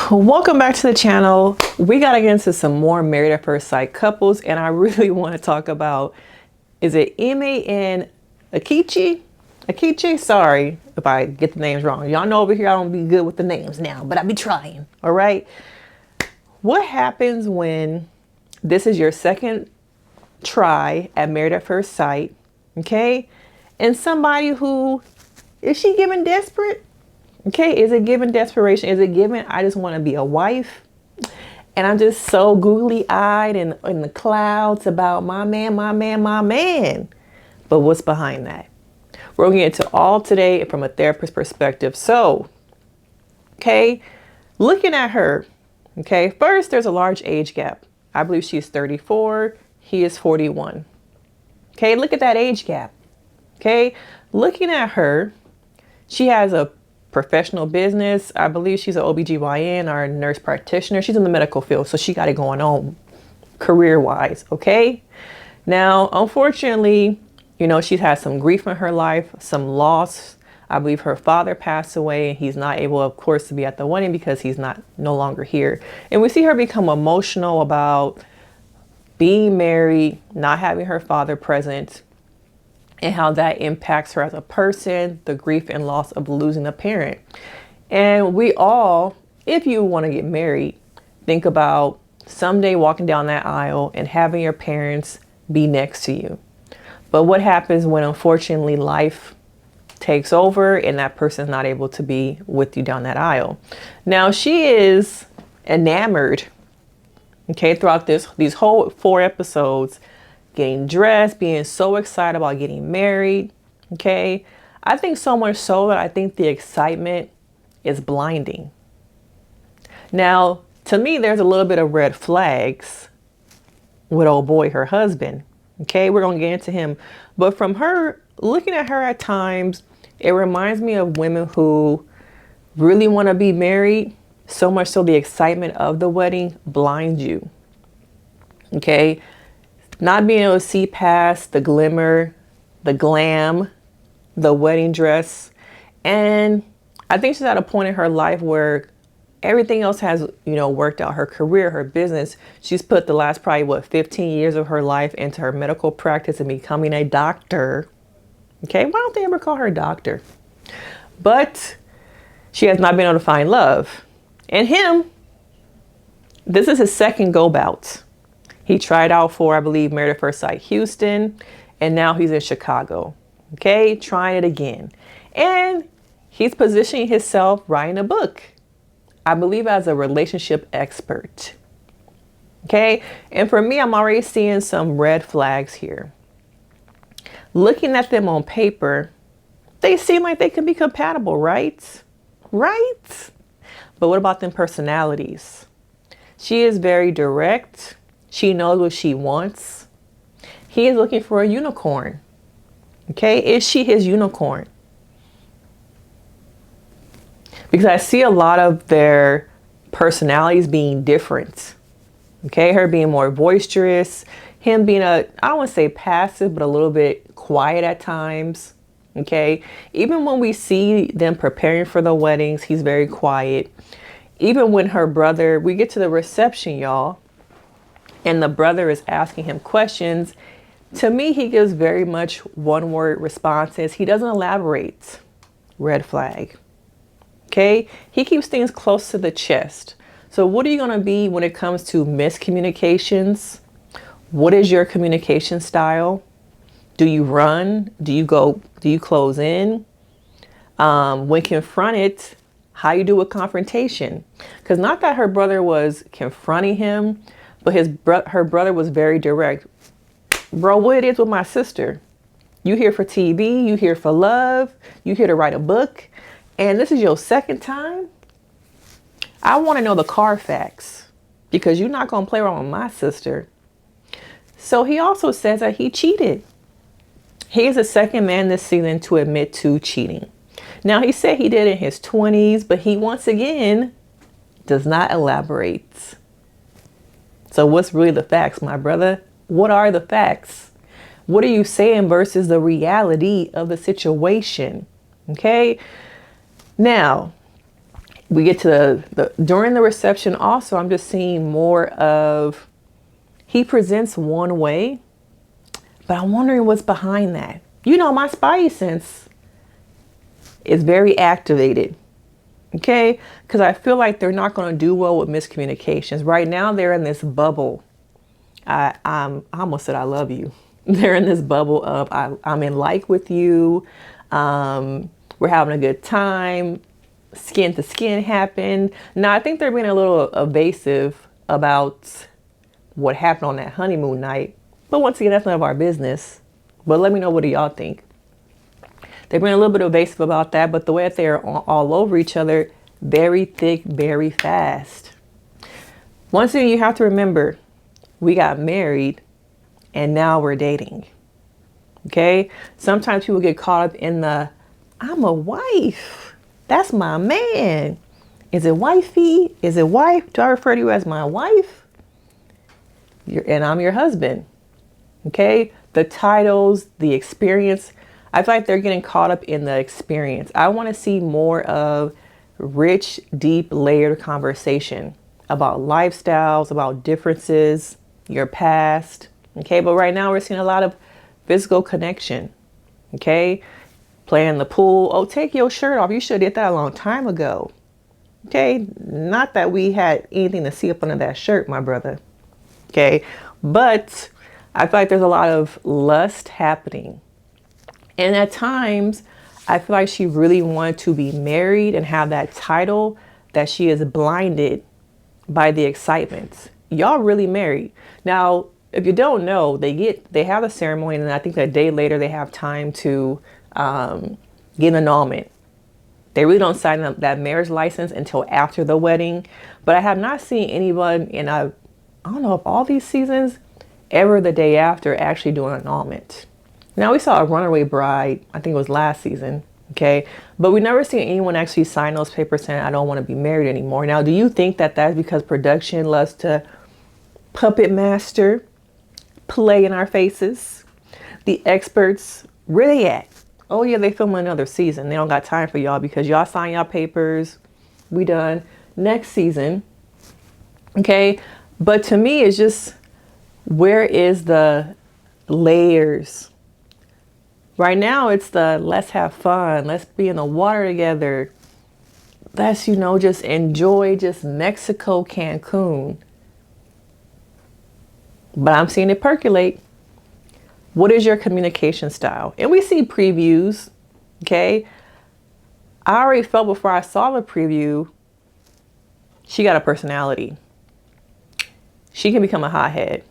Welcome back to the channel. We gotta get into some more married at first sight couples, and I really want to talk about, is it Emen and Ikechi? Sorry if I get the names wrong. Y'all know over here I don't be good with the names now, but I be trying. All right. What happens when this is your second try at married at first sight? Okay, and somebody who, is she giving desperate? Okay, is it given desperation? Is it given, I just want to be a wife? And I'm just so googly-eyed and in the clouds about my man. But what's behind that? We're going to get into all today from a therapist perspective. So, okay, looking at her, okay, first there's a large age gap. I believe she's 34. He is 41. Okay, look at that age gap. Okay, looking at her, she has a professional business. I believe she's an OBGYN or a nurse practitioner. She's in the medical field, so she got it going on career-wise, okay? Now, unfortunately, you know, she's had some grief in her life, some loss. I believe her father passed away, and he's not able, of course, to be at the wedding because he's no longer here. And we see her become emotional about being married, not having her father present, and how that impacts her as a person, the grief and loss of losing a parent. And we all, if you want to get married, think about someday walking down that aisle and having your parents be next to you. But what happens when unfortunately life takes over and that person's not able to be with you down that aisle? Now she is enamored, okay, throughout these whole 4 episodes, getting dressed, being so excited about getting married. Okay. I think so much so that I think the excitement is blinding. Now, to me, there's a little bit of red flags with old boy, her husband. Okay. We're going to get into him. But from her, looking at her at times, it reminds me of women who really want to be married, so much so the excitement of the wedding blinds you. Okay. Not being able to see past the glimmer, the glam, the wedding dress. And I think she's at a point in her life where everything else has, you know, worked out. Her career, her business. She's put the last probably, 15 years of her life into her medical practice and becoming a doctor. Okay, why don't they ever call her doctor? But she has not been able to find love. And him, this is his second go bout. He tried out for, I believe, Married at First Sight Houston, and now he's in Chicago. Okay, trying it again. And he's positioning himself writing a book, I believe, as a relationship expert. Okay, and for me, I'm already seeing some red flags here. Looking at them on paper, they seem like they can be compatible, right? Right? But what about them personalities? She is very direct. She knows what she wants. He is looking for a unicorn. Okay, is she his unicorn? Because I see a lot of their personalities being different. Okay, her being more boisterous, him being I don't want to say passive, but a little bit quiet at times. Okay, even when we see them preparing for the weddings, he's very quiet. Even when her brother, we get to the reception, y'all, and the brother is asking him questions, to me, he gives very much one-word responses. He doesn't elaborate. Red flag. Okay? He keeps things close to the chest. So what are you going to be when it comes to miscommunications? What is your communication style? Do you run? Do you close in? When confronted, how you do a confrontation? Because not that her brother was confronting him, but her brother was very direct. Bro, what it is with my sister? You here for TV, you here for love, you here to write a book, and this is your second time? I want to know the Carfax, because you're not going to play around with my sister. So he also says that he cheated. He is the second man this season to admit to cheating. Now, he said he did in his 20s, but he once again does not elaborate. So what's really the facts, my brother? What are the facts? What are you saying versus the reality of the situation? Okay. Now, we get to during the reception also, I'm just seeing more of, he presents one way, but I'm wondering what's behind that. You know, my spidey sense is very activated. Okay, because I feel like they're not going to do well with miscommunications. Right now, they're in this bubble. I almost said I love you. They're in this bubble of I'm in like with you. We're having a good time. Skin to skin happened. Now, I think they're being a little evasive about what happened on that honeymoon night. But once again, that's none of our business. But let me know, what do y'all think? They've been a little bit evasive about that, but the way that they're all over each other, very thick, very fast. Once again, you have to remember, we got married and now we're dating. Okay? Sometimes people get caught up in the, I'm a wife. That's my man. Is it wifey? Is it wife? Do I refer to you as my wife? And I'm your husband. Okay? The titles, the experience. I feel like they're getting caught up in the experience. I want to see more of rich, deep, layered conversation about lifestyles, about differences, your past. Okay, but right now we're seeing a lot of physical connection. Okay, playing the pool. Oh, take your shirt off. You should have did that a long time ago. Okay, not that we had anything to see up under that shirt, my brother. Okay, but I feel like there's a lot of lust happening. And at times, I feel like she really wanted to be married and have that title, that she is blinded by the excitement. Y'all really married. Now, if you don't know, they have a ceremony, and I think a day later they have time to get an annulment. They really don't sign up that marriage license until after the wedding. But I have not seen anyone in I don't know if all these seasons ever the day after actually do an annulment. Now, we saw a runaway bride, I think it was last season, okay? But we never seen anyone actually sign those papers saying, I don't want to be married anymore. Now, do you think that that's because production loves to puppet master, play in our faces? The experts, where they at? Oh, yeah, they filming another season. They don't got time for y'all because y'all sign y'all papers. We done. Next season, okay? But to me, it's just, where is the layers? Right now, it's the let's have fun. Let's be in the water together. Let's, just enjoy just Mexico, Cancun. But I'm seeing it percolate. What is your communication style? And we see previews, okay? I already felt before I saw the preview, she got a personality. She can become a hothead,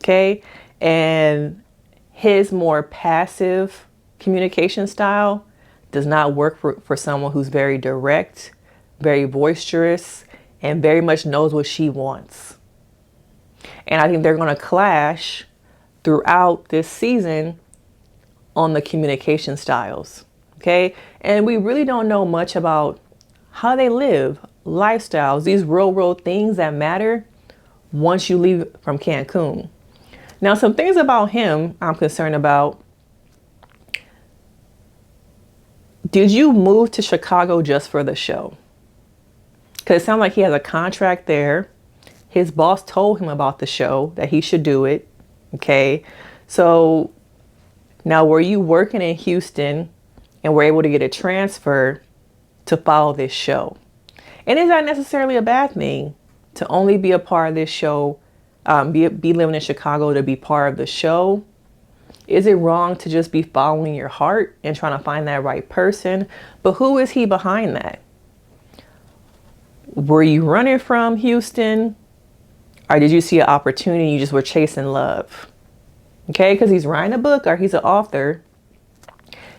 okay? And his more passive communication style does not work for someone who's very direct, very boisterous, and very much knows what she wants. And I think they're going to clash throughout this season on the communication styles. Okay. And we really don't know much about how they live, lifestyles, these real world things that matter once you leave from Cancun. Now, some things about him I'm concerned about. Did you move to Chicago just for the show? Because it sounds like he has a contract there. His boss told him about the show, that he should do it. Okay. So now, were you working in Houston and were able to get a transfer to follow this show? And is that necessarily a bad thing to only be a part of this show, be living in Chicago to be part of the show? Is it wrong to just be following your heart and trying to find that right person? But who is he behind that? Were you running from Houston? Or did you see an opportunity, you just were chasing love? Okay, because he's writing a book or he's an author.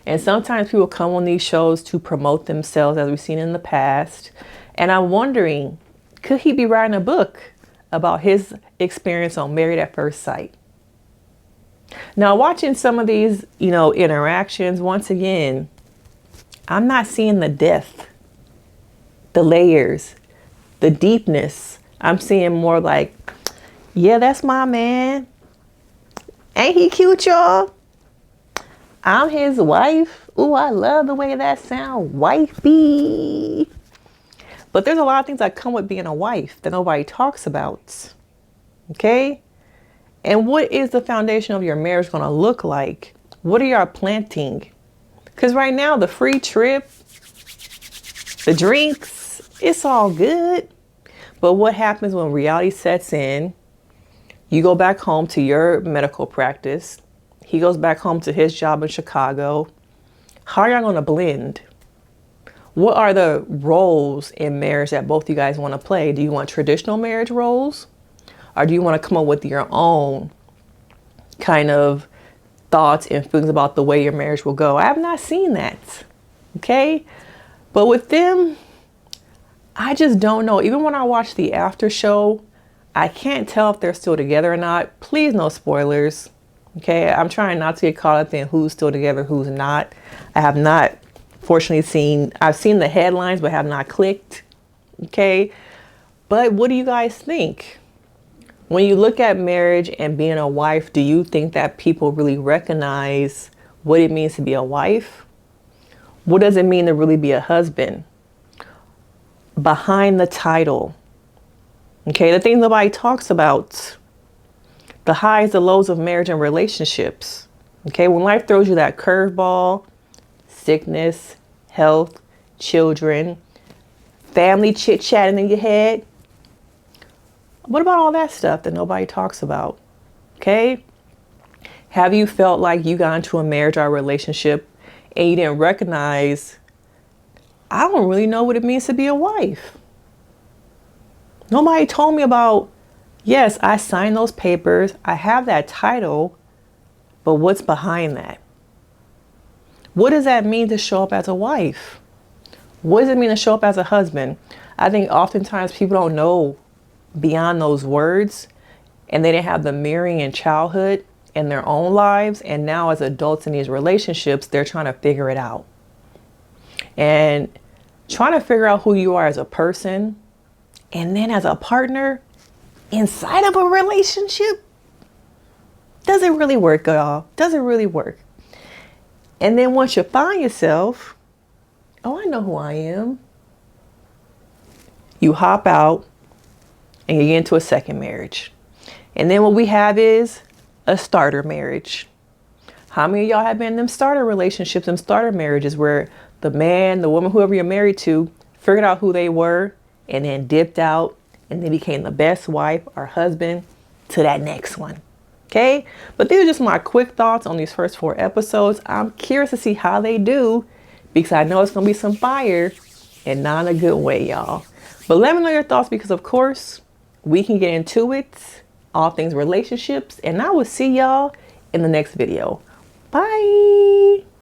And sometimes people come on these shows to promote themselves, as we've seen in the past. And I'm wondering, could he be writing a book about his experience on Married at First Sight? Now, watching some of these, interactions, once again, I'm not seeing the depth, the layers, the deepness. I'm seeing more like, yeah, that's my man. Ain't he cute, y'all? I'm his wife. Ooh, I love the way that sound, wifey. But there's a lot of things that come with being a wife that nobody talks about. Okay? And what is the foundation of your marriage going to look like? What are y'all planting? Because right now, the free trip, the drinks, it's all good. But what happens when reality sets in? You go back home to your medical practice. He goes back home to his job in Chicago. How are y'all going to blend? What are the roles in marriage that both you guys want to play? Do you want traditional marriage roles? Or do you want to come up with your own kind of thoughts and feelings about the way your marriage will go? I have not seen that. Okay? But with them, I just don't know. Even when I watch the after show, I can't tell if they're still together or not. Please, no spoilers. Okay? I'm trying not to get caught up in who's still together, who's not. I have not, fortunately, I've seen the headlines, but have not clicked. Okay? But what do you guys think? When you look at marriage and being a wife, do you think that people really recognize what it means to be a wife? What does it mean to really be a husband? Behind the title. Okay, the things nobody talks about. The highs, the lows of marriage and relationships. Okay, when life throws you that curveball, sickness, health, children, family chit-chatting in your head. What about all that stuff that nobody talks about? Okay? Have you felt like you got into a marriage or a relationship and you didn't recognize, I don't really know what it means to be a wife? Nobody told me about, yes, I signed those papers, I have that title, but what's behind that? What does that mean to show up as a wife? What does it mean to show up as a husband? I think oftentimes people don't know beyond those words, and they didn't have the mirroring in childhood in their own lives, and now as adults in these relationships, they're trying to figure it out. And trying to figure out who you are as a person, and then as a partner inside of a relationship, doesn't really work, y'all. Doesn't really work. And then once you find yourself, oh, I know who I am. You hop out and you get into a second marriage. And then what we have is a starter marriage. How many of y'all have been in them starter relationships, them starter marriages where the man, the woman, whoever you're married to, figured out who they were and then dipped out and then became the best wife or husband to that next one. Okay? But these are just my quick thoughts on these first 4 episodes. I'm curious to see how they do because I know it's going to be some fire and not in a good way, y'all. But let me know your thoughts because, of course, we can get into it, all things relationships, and I will see y'all in the next video. Bye.